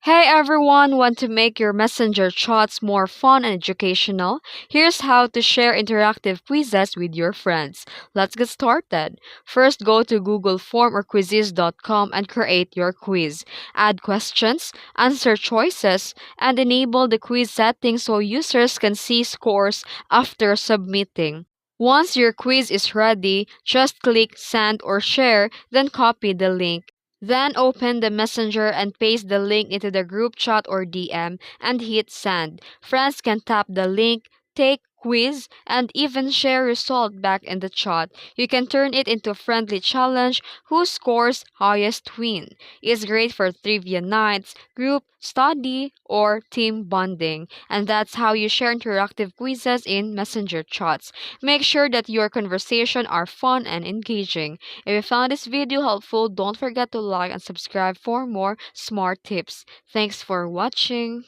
Hey everyone, want to make your messenger chats more fun and educational? Here's how to share interactive quizzes with your friends. Let's get started. First, go to Google Form or quizzes.com and create your quiz. Add questions, answer choices, and enable the quiz settings so users can see scores after submitting. Once your quiz is ready, just click send or share, then copy the link. Then open the messenger and paste the link into the group chat or DM and hit send. Friends can tap the link, take quiz, and even share result back in the chat. You can turn it into a friendly challenge who scores highest win. It's great for trivia nights, group study, or team bonding. And that's how you share interactive quizzes in messenger chats. Make sure that your conversation are fun and engaging. If you found this video helpful, don't forget to like and subscribe for more smart tips. Thanks for watching.